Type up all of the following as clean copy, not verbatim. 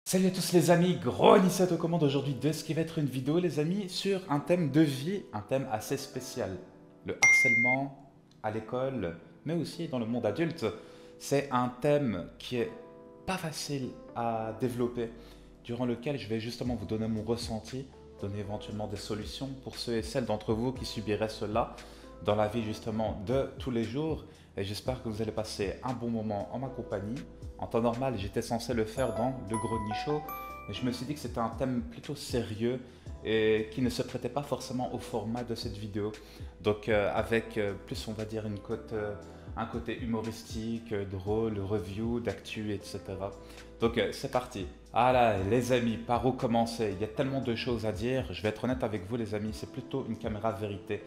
Salut à tous les amis, gros Anissa aux commandes aujourd'hui de ce qui va être une vidéo les amis sur un thème de vie, un thème assez spécial. Le harcèlement à l'école, mais aussi dans le monde adulte. C'est un thème qui est pas facile à développer, durant lequel je vais justement vous donner mon ressenti, donner éventuellement des solutions pour ceux et celles d'entre vous qui subiraient cela dans la vie justement de tous les jours. Et j'espère que vous allez passer un bon moment en ma compagnie. En temps normal, j'étais censé le faire dans le Gros Nicho, mais je me suis dit que c'était un thème plutôt sérieux et qui ne se prêtait pas forcément au format de cette vidéo. Donc avec plus, on va dire, un côté humoristique, drôle, review, d'actu, etc. Donc c'est parti. Ah là, les amis, par où commencer? Il y a tellement de choses à dire. Je vais être honnête avec vous, les amis, c'est plutôt une caméra vérité.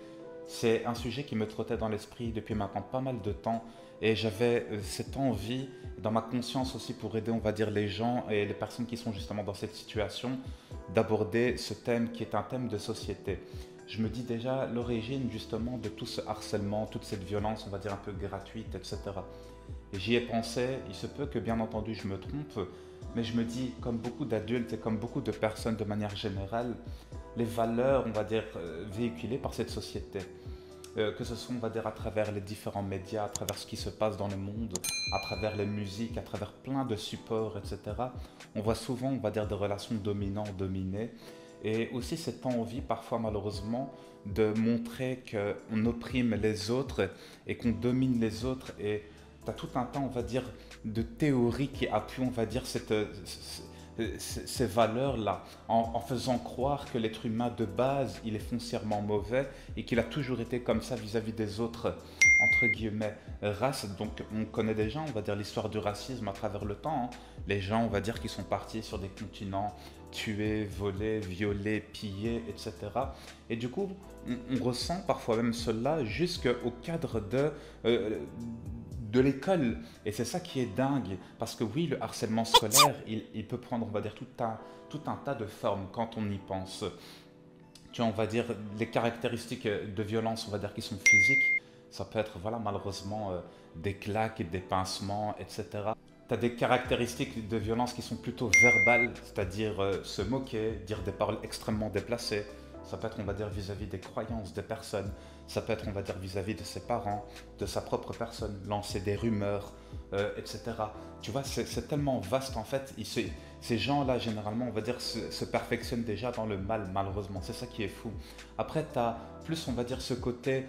C'est un sujet qui me trottait dans l'esprit depuis maintenant pas mal de temps et j'avais cette envie dans ma conscience aussi pour aider, on va dire, les gens et les personnes qui sont justement dans cette situation d'aborder ce thème qui est un thème de société. Je me dis déjà l'origine justement de tout ce harcèlement, toute cette violence, on va dire un peu gratuite, etc. Et j'y ai pensé, il se peut que bien entendu je me trompe, mais je me dis, comme beaucoup d'adultes et comme beaucoup de personnes de manière générale, les valeurs, on va dire, véhiculées par cette société, que ce soit, on va dire, à travers les différents médias, à travers ce qui se passe dans le monde, à travers les musiques, à travers plein de supports, etc. On voit souvent, on va dire, des relations dominant-dominées, et aussi cette envie, parfois malheureusement, de montrer qu'on opprime les autres et qu'on domine les autres. Et tu as tout un tas, on va dire, de théories qui appuient, on va dire, ces valeurs-là, en faisant croire que l'être humain de base, il est foncièrement mauvais et qu'il a toujours été comme ça vis-à-vis des autres, entre guillemets, races. Donc on connaît déjà, on va dire, l'histoire du racisme à travers le temps, hein. Les gens, on va dire, qui sont partis sur des continents, tués, volés, violés, pillés, etc. Et du coup, on ressent parfois même cela jusqu'au cadre de l'école. Et c'est ça qui est dingue. Parce que oui, le harcèlement scolaire, il peut prendre, on va dire, tout un tas de formes quand on y pense. Tu vois, on va dire, les caractéristiques de violence, on va dire, qui sont physiques. Ça peut être, voilà, malheureusement, des claques, des pincements, etc. Tu as des caractéristiques de violence qui sont plutôt verbales, c'est-à-dire se moquer, dire des paroles extrêmement déplacées. Ça peut être, on va dire, vis-à-vis des croyances des personnes. Ça peut être, on va dire, vis-à-vis de ses parents, de sa propre personne, lancer des rumeurs, etc. Tu vois, c'est tellement vaste en fait. Ces gens-là, généralement, on va dire, se perfectionnent déjà dans le mal, malheureusement. C'est ça qui est fou. Après, tu as plus, on va dire, ce côté,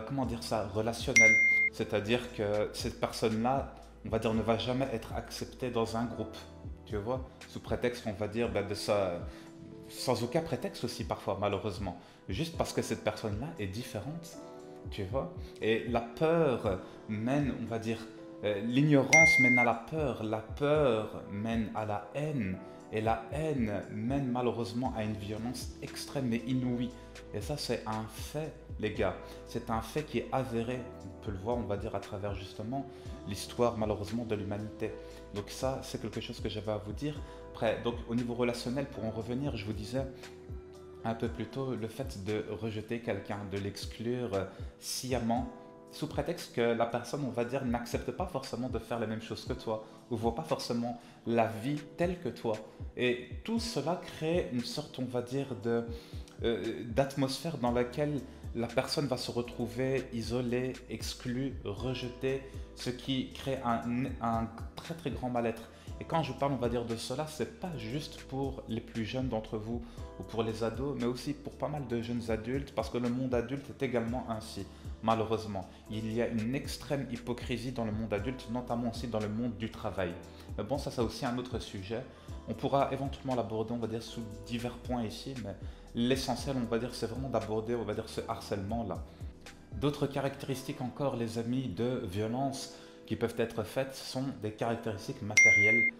comment dire ça, relationnel. C'est-à-dire que cette personne-là, on va dire, ne va jamais être acceptée dans un groupe. Tu vois, sous prétexte, on va dire, ben, de ça, sans aucun prétexte aussi parfois, malheureusement. Juste parce que cette personne-là est différente, tu vois. Et la peur mène, on va dire, l'ignorance mène à la peur mène à la haine, et la haine mène malheureusement à une violence extrême et inouïe. Et ça, c'est un fait, les gars. C'est un fait qui est avéré. On peut le voir, on va dire, à travers justement l'histoire, malheureusement, de l'humanité. Donc ça, c'est quelque chose que j'avais à vous dire. Après, donc au niveau relationnel, pour en revenir, je vous disais un peu plus tôt le fait de rejeter quelqu'un, de l'exclure sciemment, sous prétexte que la personne, on va dire, n'accepte pas forcément de faire les mêmes choses que toi, ou voit pas forcément la vie telle que toi. Et tout cela crée une sorte, on va dire, d'atmosphère dans laquelle la personne va se retrouver isolée, exclue, rejetée, ce qui crée un très très grand mal-être. Et quand je parle, on va dire, de cela, c'est pas juste pour les plus jeunes d'entre vous ou pour les ados, mais aussi pour pas mal de jeunes adultes, parce que le monde adulte est également ainsi, malheureusement. Il y a une extrême hypocrisie dans le monde adulte, notamment aussi dans le monde du travail. Mais bon, ça c'est aussi un autre sujet. On pourra éventuellement l'aborder, on va dire, sous divers points ici, mais l'essentiel, on va dire, c'est vraiment d'aborder, on va dire, ce harcèlement-là. D'autres caractéristiques encore, les amis, de violence qui peuvent être faites sont des caractéristiques matérielles.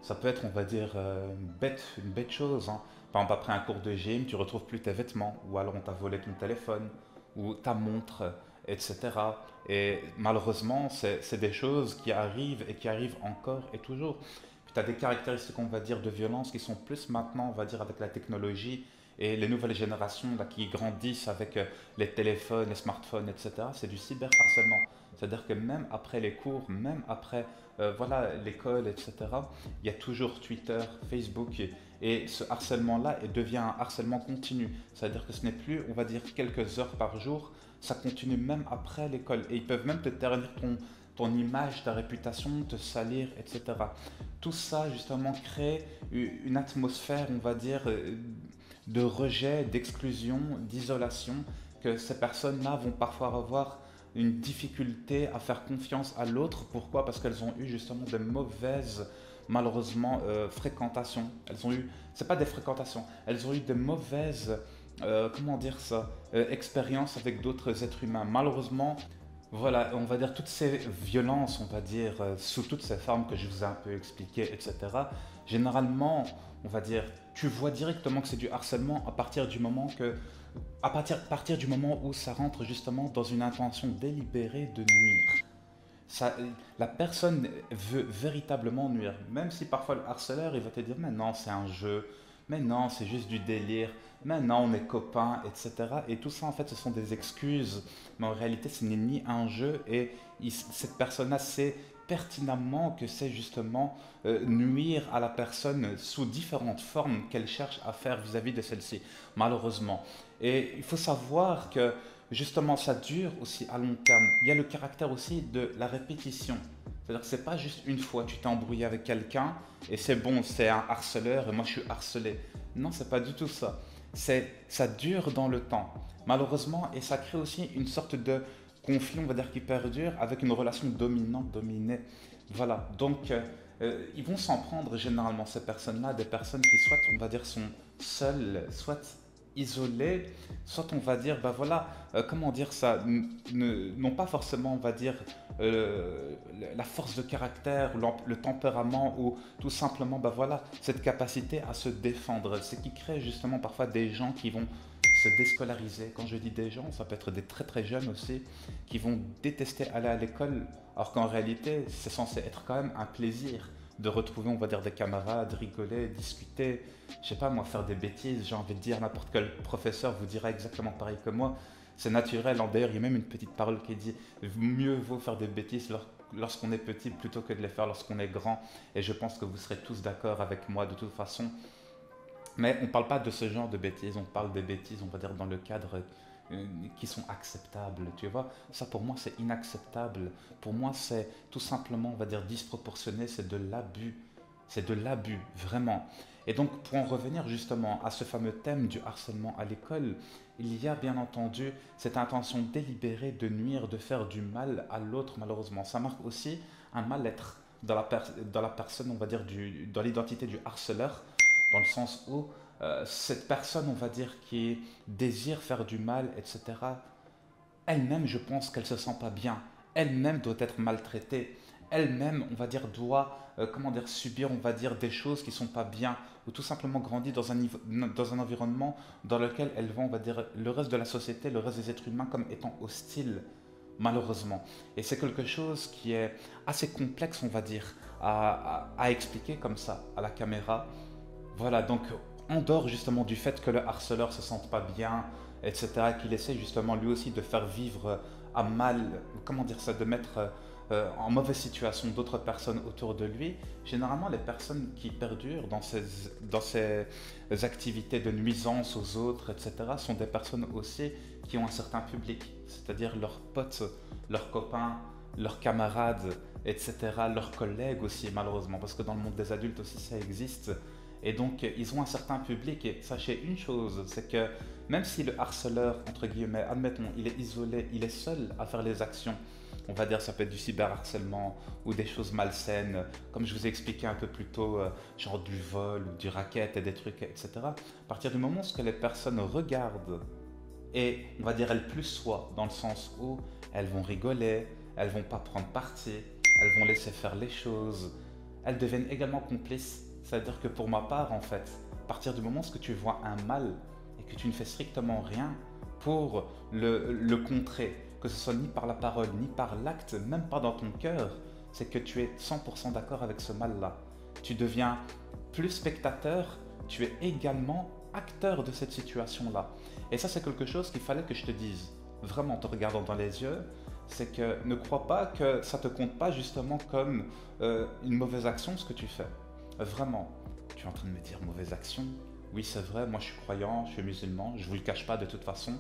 Ça peut être, on va dire, une bête chose, hein. Par exemple, après un cours de gym, tu retrouves plus tes vêtements, ou alors on t'a volé ton téléphone, ou ta montre, etc. Et malheureusement, c'est des choses qui arrivent et qui arrivent encore et toujours. Puis tu as des caractéristiques, on va dire, de violence qui sont plus maintenant, on va dire, avec la technologie Et les nouvelles générations là, qui grandissent avec les téléphones, les smartphones, etc., c'est du cyberharcèlement. C'est-à-dire que même après les cours, même après voilà, l'école, etc., il y a toujours Twitter, Facebook, et ce harcèlement-là devient un harcèlement continu. C'est-à-dire que ce n'est plus, on va dire, quelques heures par jour, ça continue même après l'école. Et ils peuvent même te ternir ton image, ta réputation, te salir, etc. Tout ça, justement, crée une atmosphère, on va dire, de rejet, d'exclusion, d'isolation, que ces personnes-là vont parfois avoir une difficulté à faire confiance à l'autre. Pourquoi? Parce qu'elles ont eu justement de mauvaises, malheureusement, fréquentations. Elles ont eu, c'est pas des fréquentations, elles ont eu de mauvaises, comment dire ça, expériences avec d'autres êtres humains. Malheureusement, voilà, on va dire toutes ces violences, on va dire, sous toutes ces formes que je vous ai un peu expliquées, etc. Généralement, on va dire, tu vois directement que c'est du harcèlement à partir du moment partir du moment où ça rentre justement dans une intention délibérée de nuire. Ça, la personne veut véritablement nuire, même si parfois le harceleur il va te dire mais non c'est un jeu, mais non c'est juste du délire, mais non on est copains, etc. Et tout ça en fait ce sont des excuses, mais en réalité ce n'est ni un jeu et cette personne-là sait pertinemment que c'est justement nuire à la personne sous différentes formes qu'elle cherche à faire vis-à-vis de celle-ci, malheureusement. Et il faut savoir que justement ça dure aussi à long terme. Il y a le caractère aussi de la répétition. C'est-à-dire que c'est pas juste une fois tu t'es embrouillé avec quelqu'un et c'est bon, c'est un harceleur et moi je suis harcelé. Non, c'est pas du tout ça. Ça dure dans le temps, malheureusement, et ça crée aussi une sorte de conflit, on va dire, qui perdure avec une relation dominante-dominée. Voilà, donc ils vont s'en prendre généralement ces personnes-là, des personnes qui soit, on va dire, sont seules, soit isolées, soit on va dire, bah voilà, comment dire ça, n'ont pas forcément, on va dire, la force de caractère, le tempérament, ou tout simplement, bah voilà, cette capacité à se défendre. Ce qui crée justement parfois des gens qui vont se déscolariser. Quand je dis des gens, ça peut être des très très jeunes aussi, qui vont détester aller à l'école, alors qu'en réalité, c'est censé être quand même un plaisir de retrouver, on va dire, des camarades, rigoler, discuter, je sais pas moi, faire des bêtises. J'ai envie de dire, n'importe quel professeur vous dira exactement pareil que moi. C'est naturel. D'ailleurs, il y a même une petite parole qui dit mieux vaut faire des bêtises lorsqu'on est petit plutôt que de les faire lorsqu'on est grand. Et je pense que vous serez tous d'accord avec moi de toute façon. Mais on ne parle pas de ce genre de bêtises, on parle des bêtises, on va dire, dans le cadre qui sont acceptables, tu vois. Ça, pour moi, c'est inacceptable. Pour moi, c'est tout simplement, on va dire, disproportionné, c'est de l'abus. C'est de l'abus, vraiment. Et donc, pour en revenir justement à ce fameux thème du harcèlement à l'école, il y a bien entendu cette intention délibérée de nuire, de faire du mal à l'autre, malheureusement. Ça marque aussi un mal-être dans la personne, on va dire, dans l'identité du harceleur, dans le sens où cette personne, on va dire, qui désire faire du mal, etc., elle-même, je pense qu'elle se sent pas bien. Elle-même doit être maltraitée. Elle-même, on va dire, doit, comment dire, subir, on va dire, des choses qui sont pas bien, ou tout simplement grandir dans un environnement dans lequel elle voit, on va dire, le reste de la société, le reste des êtres humains comme étant hostile, malheureusement. Et c'est quelque chose qui est assez complexe, on va dire, à expliquer comme ça à la caméra. Voilà, donc en dehors justement du fait que le harceleur se sente pas bien, etc., qu'il essaie justement lui aussi de faire vivre à mal, comment dire ça, de mettre en mauvaise situation d'autres personnes autour de lui, généralement les personnes qui perdurent dans ces activités de nuisance aux autres, etc., sont des personnes aussi qui ont un certain public, c'est-à-dire leurs potes, leurs copains, leurs camarades, etc., leurs collègues aussi malheureusement, parce que dans le monde des adultes aussi ça existe. Et donc, ils ont un certain public. Et sachez une chose, c'est que même si le harceleur, entre guillemets, admettons, il est isolé, il est seul à faire les actions, on va dire ça peut être du cyberharcèlement ou des choses malsaines, comme je vous ai expliqué un peu plus tôt, genre du vol ou du racket et des trucs, etc. À partir du moment où les personnes regardent et, on va dire, elles plus soient, dans le sens où elles vont rigoler, elles vont pas prendre parti, elles vont laisser faire les choses, elles deviennent également complices. C'est-à-dire que pour ma part, en fait, à partir du moment où tu vois un mal et que tu ne fais strictement rien pour le contrer, que ce soit ni par la parole, ni par l'acte, même pas dans ton cœur, c'est que tu es 100% d'accord avec ce mal-là. Tu deviens plus spectateur, tu es également acteur de cette situation-là. Et ça, c'est quelque chose qu'il fallait que je te dise, vraiment en te regardant dans les yeux, c'est que ne crois pas que ça te compte pas justement comme une mauvaise action ce que tu fais. Vraiment, tu es en train de me dire mauvaise action? Oui, c'est vrai, moi je suis croyant, je suis musulman, je vous le cache pas de toute façon,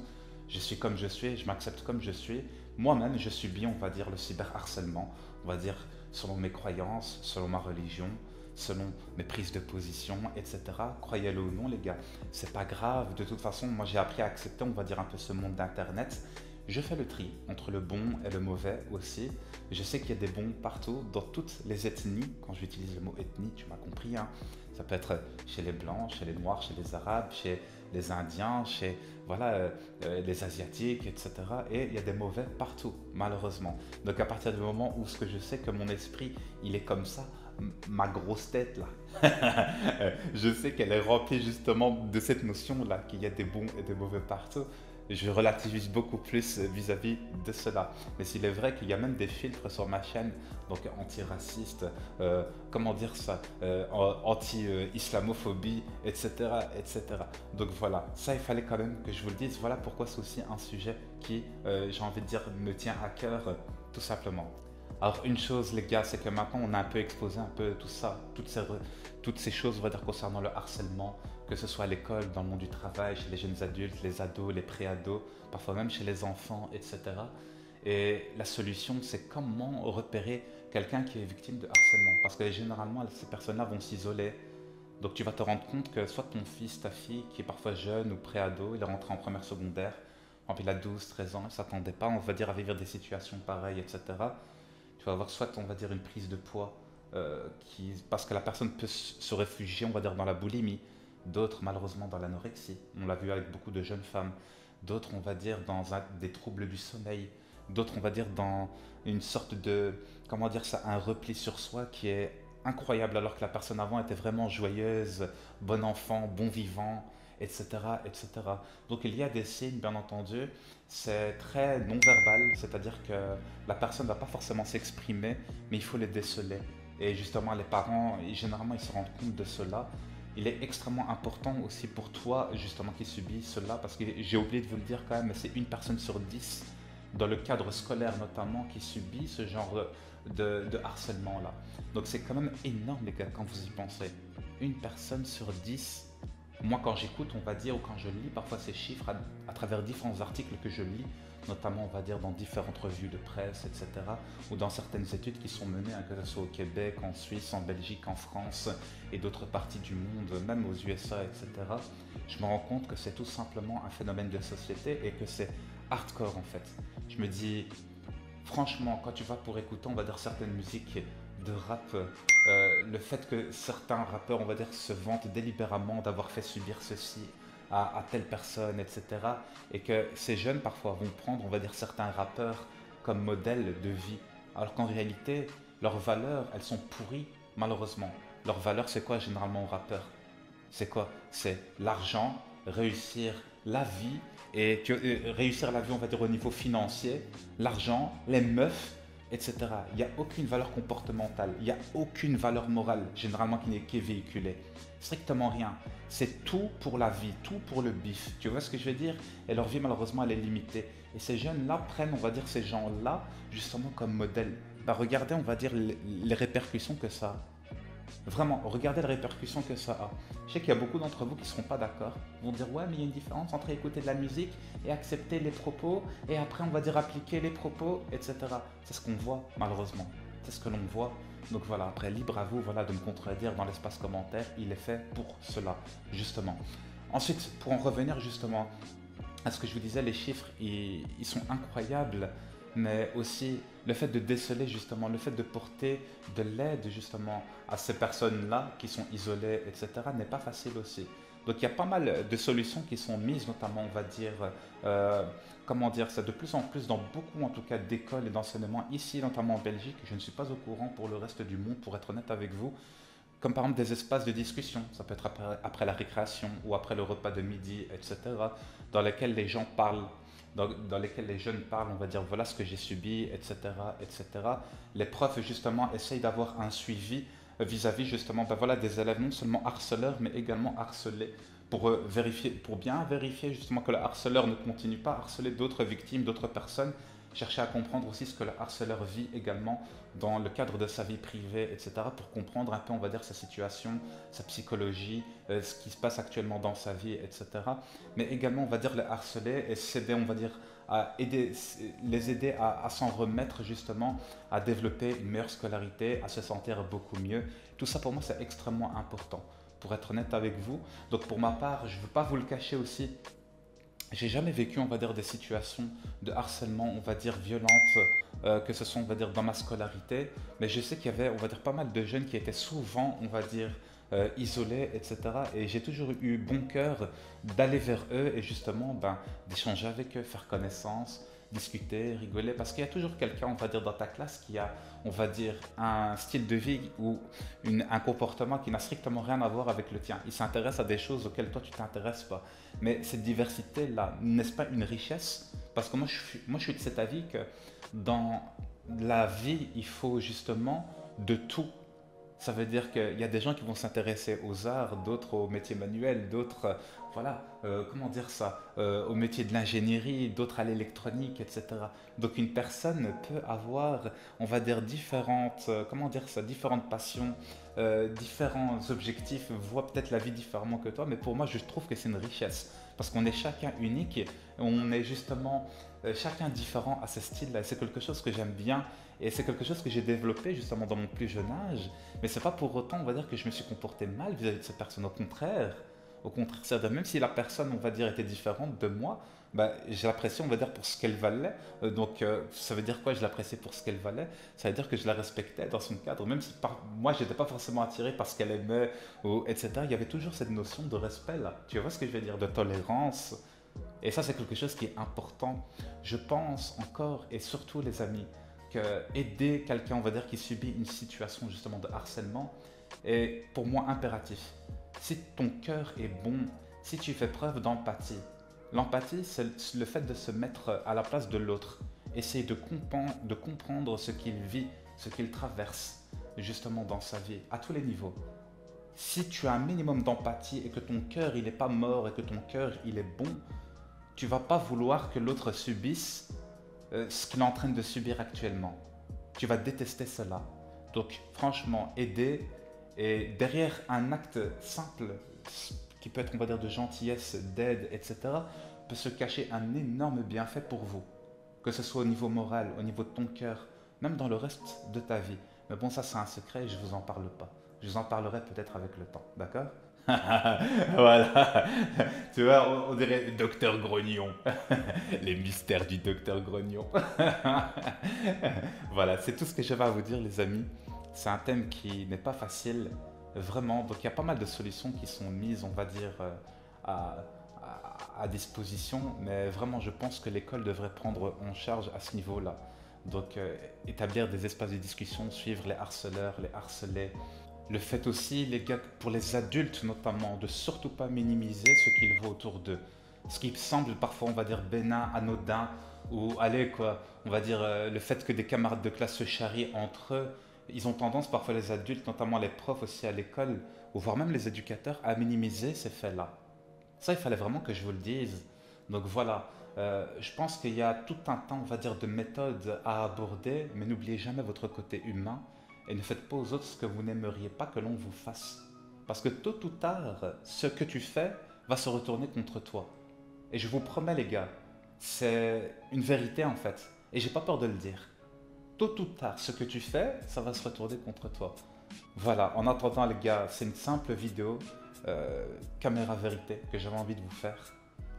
je suis comme je suis, je m'accepte comme je suis. Moi-même, je subis, on va dire, le cyberharcèlement, on va dire, selon mes croyances, selon ma religion, selon mes prises de position, etc. Croyez-le ou non, les gars, c'est pas grave. De toute façon, moi j'ai appris à accepter, on va dire, un peu ce monde d'Internet. Je fais le tri entre le bon et le mauvais aussi. Je sais qu'il y a des bons partout, dans toutes les ethnies. Quand j'utilise le mot ethnie, tu m'as compris, hein. Ça peut être chez les blancs, chez les noirs, chez les arabes, chez les indiens, chez voilà, les asiatiques, etc. Et il y a des mauvais partout, malheureusement. Donc à partir du moment où ce que je sais que mon esprit, il est comme ça, ma grosse tête là, je sais qu'elle est remplie justement de cette notion-là, qu'il y a des bons et des mauvais partout. Je relativise beaucoup plus vis-à-vis de cela. Mais s'il est vrai qu'il y a même des filtres sur ma chaîne, donc anti-raciste, comment dire ça, anti-islamophobie, etc., etc. Donc voilà, ça il fallait quand même que je vous le dise. Voilà pourquoi c'est aussi un sujet qui, j'ai envie de dire, me tient à cœur, tout simplement. Alors une chose les gars, c'est que maintenant on a un peu exposé un peu tout ça, toutes ces choses on va dire concernant le harcèlement, que ce soit à l'école, dans le monde du travail, chez les jeunes adultes, les ados, les pré-ados, parfois même chez les enfants, etc. Et la solution c'est comment repérer quelqu'un qui est victime de harcèlement, parce que généralement ces personnes-là vont s'isoler. Donc tu vas te rendre compte que soit ton fils, ta fille, qui est parfois jeune ou pré-ado, il est rentré en première secondaire, il a 12, 13 ans, il ne s'attendait pas, on va dire, à vivre des situations pareilles, etc. Tu vas avoir soit, on va dire, une prise de poids, parce que la personne peut se réfugier, on va dire, dans la boulimie, d'autres, malheureusement, dans l'anorexie. On l'a vu avec beaucoup de jeunes femmes. D'autres, on va dire, dans des troubles du sommeil. D'autres, on va dire, dans une sorte de, comment dire ça, un repli sur soi qui est incroyable, alors que la personne avant était vraiment joyeuse, bon enfant, bon vivant, etc., etc. Donc il y a des signes, bien entendu, c'est très non-verbal, c'est-à-dire que la personne ne va pas forcément s'exprimer, mais il faut les déceler. Et justement, les parents, généralement, ils se rendent compte de cela. Il est extrêmement important aussi pour toi, justement, qui subit cela, parce que j'ai oublié de vous le dire quand même, mais c'est une personne sur 10, dans le cadre scolaire notamment, qui subit ce genre de harcèlement-là. Donc c'est quand même énorme, les gars, quand vous y pensez. Une personne sur 10. Moi, quand j'écoute, on va dire, ou quand je lis parfois ces chiffres à travers différents articles que je lis, notamment, on va dire, dans différentes revues de presse, etc., ou dans certaines études qui sont menées, hein, que ce soit au Québec, en Suisse, en Belgique, en France, et d'autres parties du monde, même aux USA, etc., je me rends compte que c'est tout simplement un phénomène de société et que c'est hardcore, en fait. Je me dis, franchement, quand tu vas pour écouter, on va dire, certaines musiques de rap, le fait que certains rappeurs, on va dire, se vantent délibérément d'avoir fait subir ceci à telle personne, etc. Et que ces jeunes, parfois, vont prendre, on va dire, certains rappeurs comme modèle de vie. Alors qu'en réalité, leurs valeurs, elles sont pourries, malheureusement. Leurs valeurs, c'est quoi généralement aux rappeurs? C'est quoi? C'est l'argent, réussir la vie, et réussir la vie, on va dire, au niveau financier, l'argent, les meufs, etc. Il n'y a aucune valeur comportementale, il n'y a aucune valeur morale, généralement, qui est véhiculée. Strictement rien. C'est tout pour la vie, tout pour le bif. Tu vois ce que je veux dire? Et leur vie, malheureusement, elle est limitée. Et ces jeunes-là prennent, on va dire, ces gens-là, justement, comme modèle. Bah, regardez, on va dire, les répercussions que ça a. Vraiment, regardez les répercussions que ça a. Je sais qu'il y a beaucoup d'entre vous qui ne seront pas d'accord, vont dire ouais, mais il y a une différence entre écouter de la musique et accepter les propos, et après on va dire appliquer les propos, etc. C'est ce qu'on voit, malheureusement. C'est ce que l'on voit. Donc voilà, après libre à vous, voilà, de me contredire dans l'espace commentaire, il est fait pour cela, justement. Ensuite, pour en revenir justement à ce que je vous disais, les chiffres, ils sont incroyables, mais aussi le fait de déceler justement, le fait de porter de l'aide justement à ces personnes-là qui sont isolées, etc., n'est pas facile aussi. Donc il y a pas mal de solutions qui sont mises, notamment on va dire, comment dire ça, de plus en plus dans beaucoup en tout cas d'écoles et d'enseignements, ici notamment en Belgique, je ne suis pas au courant pour le reste du monde pour être honnête avec vous, comme par exemple des espaces de discussion, ça peut être après la récréation ou après le repas de midi, etc., dans lesquels les gens parlent, dans lesquels les jeunes parlent, on va dire voilà ce que j'ai subi, etc., etc. Les profs justement essayent d'avoir un suivi vis-à-vis justement ben voilà, des élèves non seulement harceleurs mais également harcelés pour bien vérifier justement que le harceleur ne continue pas à harceler d'autres victimes, d'autres personnes. Chercher à comprendre aussi ce que le harceleur vit également dans le cadre de sa vie privée, etc. pour comprendre un peu, on va dire, sa situation, sa psychologie, ce qui se passe actuellement dans sa vie, etc. Mais également, on va dire, les harceler et s'aider, on va dire, les aider à s'en remettre justement, à développer une meilleure scolarité, à se sentir beaucoup mieux. Tout ça pour moi c'est extrêmement important, pour être honnête avec vous. Donc pour ma part, je ne veux pas vous le cacher aussi, j'ai jamais vécu, on va dire, des situations de harcèlement, on va dire, violentes, que ce soit, on va dire, dans ma scolarité, mais je sais qu'il y avait, on va dire, pas mal de jeunes qui étaient souvent, on va dire, isolés, etc. Et j'ai toujours eu bon cœur d'aller vers eux et justement, ben, d'échanger avec eux, faire connaissance, discuter, rigoler, parce qu'il y a toujours quelqu'un, on va dire, dans ta classe qui a, on va dire, un style de vie ou un comportement qui n'a strictement rien à voir avec le tien. Il s'intéresse à des choses auxquelles toi tu t'intéresses pas. Mais cette diversité-là, n'est-ce pas une richesse? Parce que moi, je suis de cet avis que dans la vie, il faut justement de tout. Ça veut dire qu'il y a des gens qui vont s'intéresser aux arts, d'autres aux métiers manuels, d'autres, voilà, comment dire ça, au métier de l'ingénierie, d'autres à l'électronique, etc. Donc une personne peut avoir, on va dire, différentes, comment dire ça, différentes passions, différents objectifs, voit peut-être la vie différemment que toi, mais pour moi, je trouve que c'est une richesse. Parce qu'on est chacun unique, on est justement chacun différent à ce style-là. C'est quelque chose que j'aime bien et c'est quelque chose que j'ai développé justement dans mon plus jeune âge. Mais c'est pas pour autant, on va dire, que je me suis comporté mal vis-à-vis de cette personne. Au contraire, c'est-à-dire même si la personne, on va dire, était différente de moi, bah, je l'appréciais, on va dire, pour ce qu'elle valait. Ça veut dire quoi, je l'appréciais pour ce qu'elle valait? Ça veut dire que je la respectais dans son cadre, même si moi, je n'étais pas forcément attiré par ce qu'elle aimait, ou, etc. Il y avait toujours cette notion de respect là. Tu vois ce que je veux dire? De tolérance. Et ça, c'est quelque chose qui est important. Je pense encore, et surtout les amis, que aider quelqu'un, on va dire, qui subit une situation justement de harcèlement est pour moi impératif. Si ton cœur est bon, si tu fais preuve d'empathie, l'empathie, c'est le fait de se mettre à la place de l'autre, essayer de comprendre ce qu'il vit, ce qu'il traverse justement dans sa vie, à tous les niveaux. Si tu as un minimum d'empathie et que ton cœur il n'est pas mort et que ton cœur il est bon, tu vas pas vouloir que l'autre subisse ce qu'il est en train de subir actuellement. Tu vas détester cela. Donc franchement, aider et derrière un acte simple qui peut être, on va dire, de gentillesse, d'aide, etc., peut se cacher un énorme bienfait pour vous. Que ce soit au niveau moral, au niveau de ton cœur, même dans le reste de ta vie. Mais bon, ça c'est un secret et je ne vous en parle pas. Je vous en parlerai peut-être avec le temps, d'accord? Voilà, tu vois, on dirait Docteur Grognon, les mystères du Docteur Grognon. Voilà, c'est tout ce que j'avais à vous dire, les amis. C'est un thème qui n'est pas facile, vraiment. Donc, il y a pas mal de solutions qui sont mises, on va dire, à, à disposition. Mais vraiment, je pense que l'école devrait prendre en charge à ce niveau-là. Donc, établir des espaces de discussion, suivre les harceleurs, les harcelés. Le fait aussi, les gars, pour les adultes notamment, de surtout pas minimiser ce qu'il voit autour d'eux. Ce qui semble parfois, on va dire, bénin, anodin, ou allez quoi, on va dire le fait que des camarades de classe se charrient entre eux, ils ont tendance parfois les adultes, notamment les profs aussi à l'école, ou voire même les éducateurs, à minimiser ces faits-là. Ça, il fallait vraiment que je vous le dise. Donc voilà, je pense qu'il y a tout un temps, on va dire, de méthodes à aborder, mais n'oubliez jamais votre côté humain et ne faites pas aux autres ce que vous n'aimeriez pas que l'on vous fasse. Parce que tôt ou tard, ce que tu fais va se retourner contre toi. Et je vous promets les gars, c'est une vérité en fait. Et j'ai pas peur de le dire. Tôt ou tard, ce que tu fais, ça va se retourner contre toi. Voilà, en attendant les gars, c'est une simple vidéo, caméra vérité, que j'avais envie de vous faire.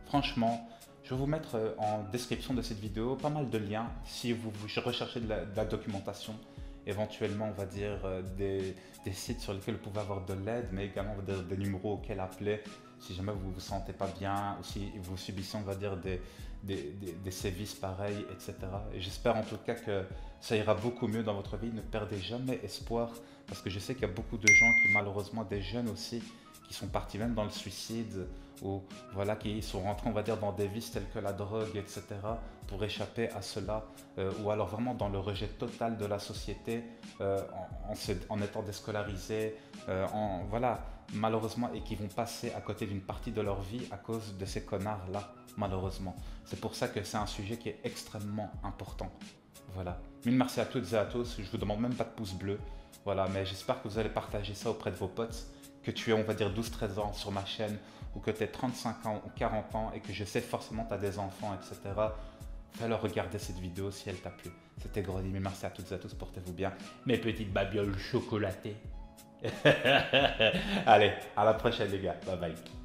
Franchement, je vais vous mettre en description de cette vidéo pas mal de liens si vous recherchez de la documentation, éventuellement, on va dire, des sites sur lesquels vous pouvez avoir de l'aide, mais également des numéros auxquels appeler si jamais vous ne vous sentez pas bien ou si vous subissez, on va dire, des sévices pareils, etc. Et j'espère en tout cas que ça ira beaucoup mieux dans votre vie. Ne perdez jamais espoir, parce que je sais qu'il y a beaucoup de gens qui, malheureusement, des jeunes aussi, qui sont partis même dans le suicide ou voilà, qui sont rentrés, on va dire, dans des vices tels que la drogue, etc. pour échapper à cela, ou alors vraiment dans le rejet total de la société, en étant déscolarisés, voilà, malheureusement, et qui vont passer à côté d'une partie de leur vie à cause de ces connards-là, malheureusement. C'est pour ça que c'est un sujet qui est extrêmement important. Voilà. Mille merci à toutes et à tous. Je vous demande même pas de pouce bleu. Voilà, mais j'espère que vous allez partager ça auprès de vos potes, que tu aies, on va dire, 12-13 ans sur ma chaîne, ou que tu aies 35 ans ou 40 ans, et que je sais forcément que tu as des enfants, etc. Fais-leur regarder cette vidéo si elle t'a plu. C'était Grody, mille merci à toutes et à tous, portez-vous bien. Mes petites babioles chocolatées. Allez, à la prochaine les gars, bye bye.